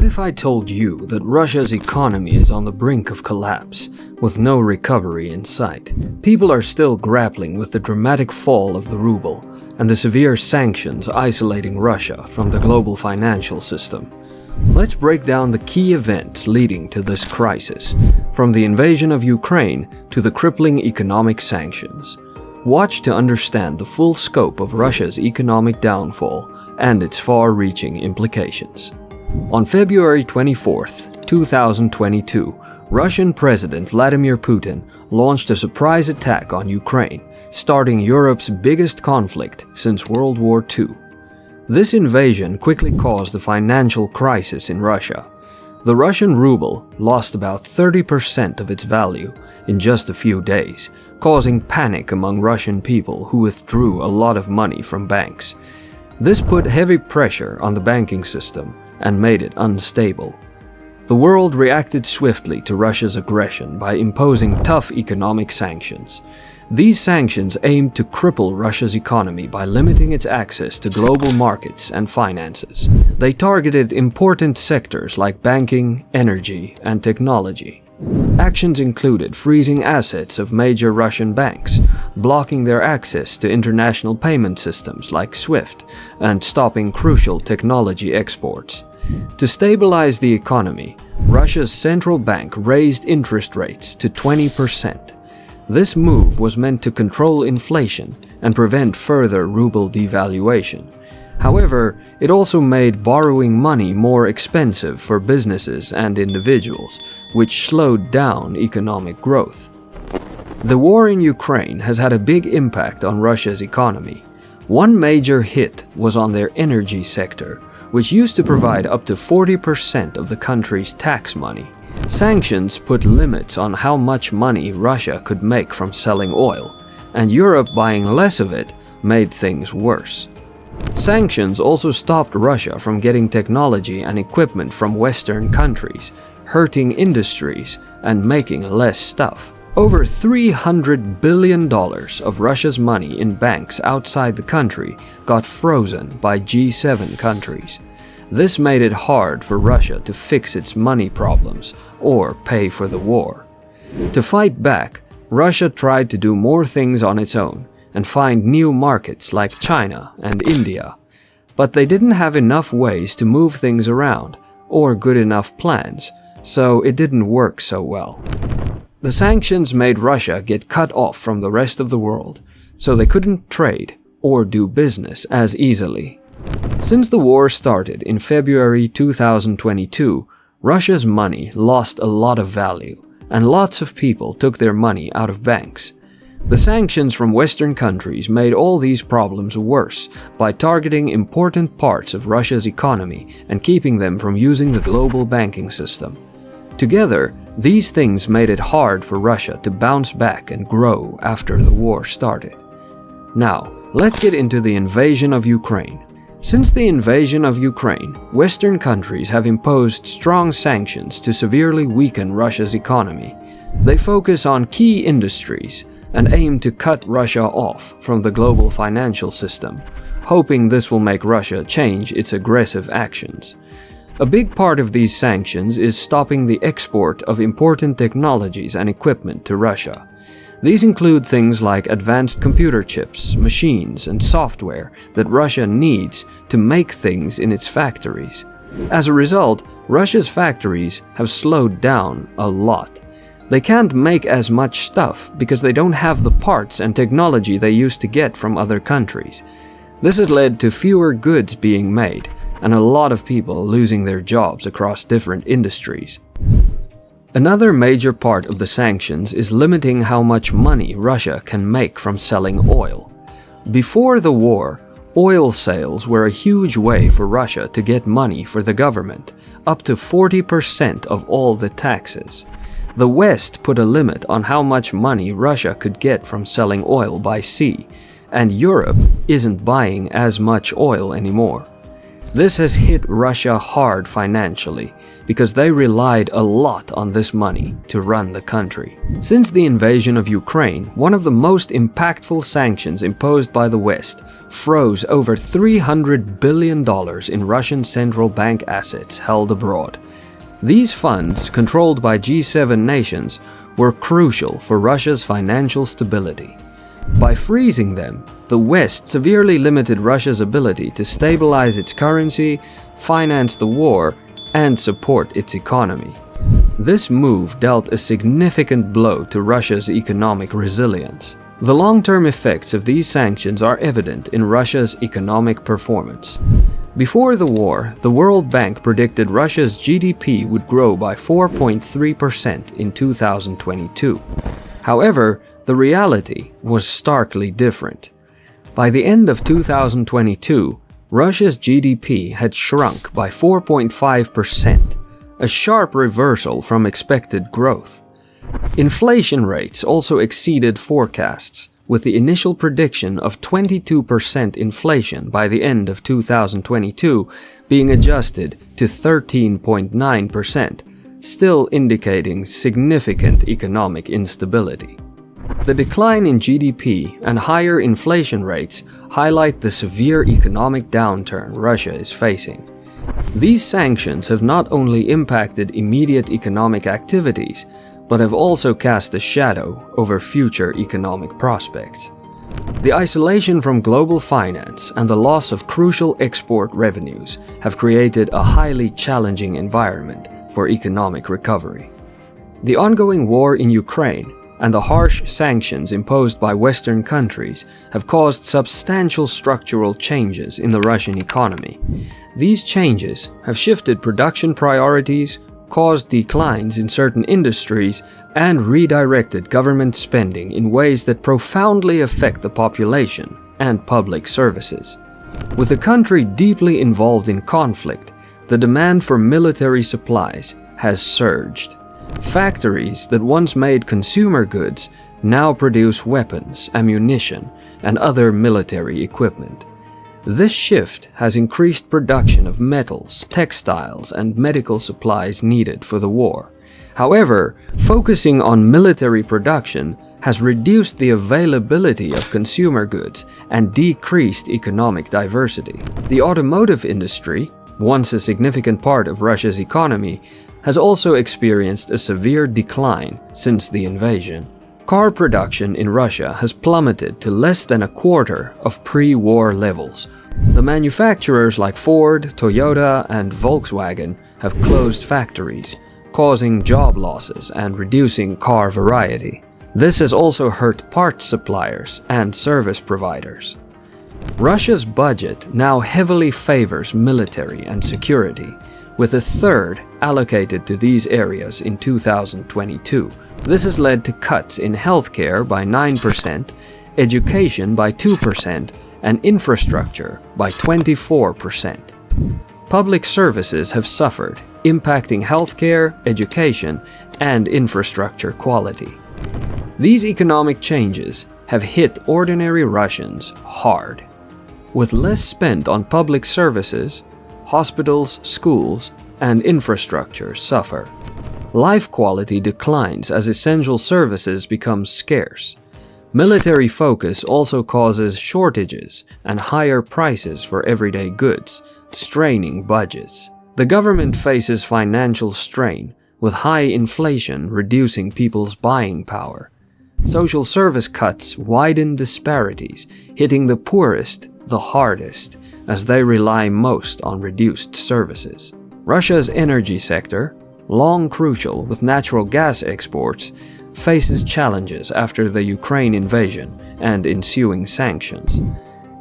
if I told you that Russia's economy is on the brink of collapse, with no recovery in sight? People are still grappling with the dramatic fall of the ruble and the severe sanctions isolating Russia from the global financial system. Let's break down the key events leading to this crisis, from the invasion of Ukraine to the crippling economic sanctions. Watch to understand the full scope of Russia's economic downfall and its far-reaching implications. On February 24, 2022, Russian President Vladimir Putin launched a surprise attack on Ukraine, starting Europe's biggest conflict since World War II. This invasion quickly caused a financial crisis in Russia. The Russian ruble lost about 30% of its value in just a few days, causing panic among Russian people who withdrew a lot of money from banks. This put heavy pressure on the banking system and made it unstable. The world reacted swiftly to Russia's aggression by imposing tough economic sanctions. These sanctions aimed to cripple Russia's economy by limiting its access to global markets and finances. They targeted important sectors like banking, energy, and technology. Actions included freezing assets of major Russian banks, blocking their access to international payment systems like SWIFT, and stopping crucial technology exports. To stabilize the economy, Russia's central bank raised interest rates to 20%. This move was meant to control inflation and prevent further ruble devaluation. However, it also made borrowing money more expensive for businesses and individuals, which slowed down economic growth. The war in Ukraine has had a big impact on Russia's economy. One major hit was on their energy sector, which used to provide up to 40% of the country's tax money. Sanctions put limits on how much money Russia could make from selling oil, and Europe buying less of it made things worse. Sanctions also stopped Russia from getting technology and equipment from Western countries, hurting industries and making less stuff. Over $300 billion of Russia's money in banks outside the country got frozen by G7 countries. This made it hard for Russia to fix its money problems or pay for the war. To fight back, Russia tried to do more things on its own and find new markets like China and India. But they didn't have enough ways to move things around or good enough plans, so it didn't work so well. The sanctions made Russia get cut off from the rest of the world, so they couldn't trade or do business as easily. Since the war started in February 2022, Russia's money lost a lot of value, and lots of people took their money out of banks. The sanctions from Western countries made all these problems worse by targeting important parts of Russia's economy and keeping them from using the global banking system. Together, these things made it hard for Russia to bounce back and grow after the war started. Now, let's get into the invasion of Ukraine. Since the invasion of Ukraine, Western countries have imposed strong sanctions to severely weaken Russia's economy. They focus on key industries and aim to cut Russia off from the global financial system, hoping this will make Russia change its aggressive actions. A big part of these sanctions is stopping the export of important technologies and equipment to Russia. These include things like advanced computer chips, machines, and software that Russia needs to make things in its factories. As a result, Russia's factories have slowed down a lot. They can't make as much stuff because they don't have the parts and technology they used to get from other countries. This has led to fewer goods being made and a lot of people losing their jobs across different industries. Another major part of the sanctions is limiting how much money Russia can make from selling oil. Before the war, oil sales were a huge way for Russia to get money for the government, up to 40% of all the taxes. The West put a limit on how much money Russia could get from selling oil by sea, and Europe isn't buying as much oil anymore. This has hit Russia hard financially because they relied a lot on this money to run the country. Since the invasion of Ukraine, one of the most impactful sanctions imposed by the West froze over $300 billion in Russian central bank assets held abroad. These funds, controlled by G7 nations, were crucial for Russia's financial stability. By freezing them, the West severely limited Russia's ability to stabilize its currency, finance the war, and support its economy. This move dealt a significant blow to Russia's economic resilience. The long-term effects of these sanctions are evident in Russia's economic performance. Before the war, the World Bank predicted Russia's GDP would grow by 4.3% in 2022. However, the reality was starkly different. By the end of 2022, Russia's GDP had shrunk by 4.5%, a sharp reversal from expected growth. Inflation rates also exceeded forecasts, with the initial prediction of 22% inflation by the end of 2022 being adjusted to 13.9%, still indicating significant economic instability. The decline in GDP and higher inflation rates highlight the severe economic downturn Russia is facing. These sanctions have not only impacted immediate economic activities, but have also cast a shadow over future economic prospects. The isolation from global finance and the loss of crucial export revenues have created a highly challenging environment for economic recovery. The ongoing war in Ukraine and the harsh sanctions imposed by Western countries have caused substantial structural changes in the Russian economy. These changes have shifted production priorities, caused declines in certain industries, and redirected government spending in ways that profoundly affect the population and public services. With the country deeply involved in conflict, the demand for military supplies has surged. Factories that once made consumer goods now produce weapons, ammunition, and other military equipment. This shift has increased production of metals, textiles, and medical supplies needed for the war. However, focusing on military production has reduced the availability of consumer goods and decreased economic diversity. The automotive industry, once a significant part of Russia's economy, has also experienced a severe decline since the invasion. Car production in Russia has plummeted to less than a quarter of pre-war levels. The manufacturers like Ford, Toyota, and Volkswagen have closed factories, causing job losses and reducing car variety. This has also hurt parts suppliers and service providers. Russia's budget now heavily favors military and security, with a third allocated to these areas in 2022. This has led to cuts in healthcare by 9%, education by 2%, and infrastructure by 24%. Public services have suffered, impacting healthcare, education, and infrastructure quality. These economic changes have hit ordinary Russians hard. With less spent on public services, hospitals, schools, and infrastructure suffer. Life quality declines as essential services become scarce. Military focus also causes shortages and higher prices for everyday goods, straining budgets. The government faces financial strain, with high inflation reducing people's buying power. Social service cuts widen disparities, hitting the poorest the hardest, as they rely most on reduced services. Russia's energy sector, long crucial with natural gas exports, faces challenges after the Ukraine invasion and ensuing sanctions.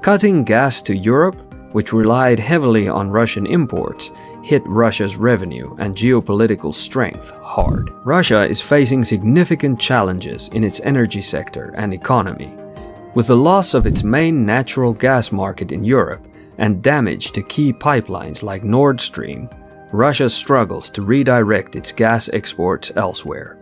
Cutting gas to Europe, which relied heavily on Russian imports, hit Russia's revenue and geopolitical strength hard. Russia is facing significant challenges in its energy sector and economy. With the loss of its main natural gas market in Europe and damage to key pipelines like Nord Stream, Russia struggles to redirect its gas exports elsewhere.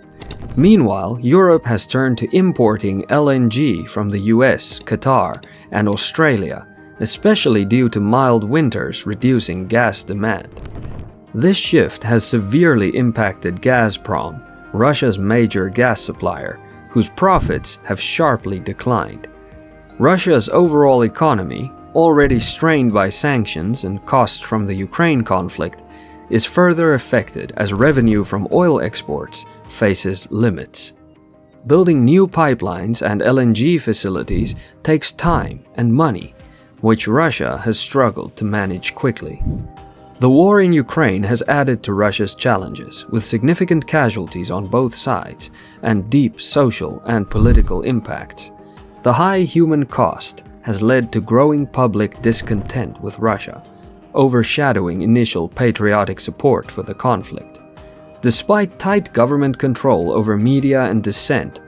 Meanwhile, Europe has turned to importing LNG from the US, Qatar, and Australia, especially due to mild winters reducing gas demand. This shift has severely impacted Gazprom, Russia's major gas supplier, whose profits have sharply declined. Russia's overall economy, already strained by sanctions and costs from the Ukraine conflict, is further affected as revenue from oil exports faces limits. Building new pipelines and LNG facilities takes time and money, which Russia has struggled to manage quickly. The war in Ukraine has added to Russia's challenges, with significant casualties on both sides and deep social and political impacts. The high human cost has led to growing public discontent with Russia, overshadowing initial patriotic support for the conflict. Despite tight government control over media and dissent,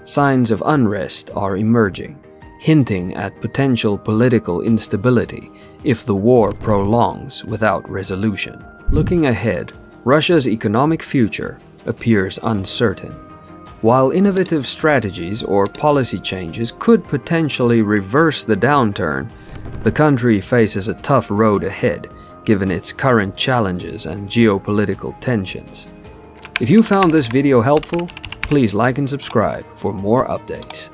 signs of unrest are emerging, hinting at potential political instability if the war prolongs without resolution. Looking ahead, Russia's economic future appears uncertain. While innovative strategies or policy changes could potentially reverse the downturn, the country faces a tough road ahead given its current challenges and geopolitical tensions. If you found this video helpful, please like and subscribe for more updates.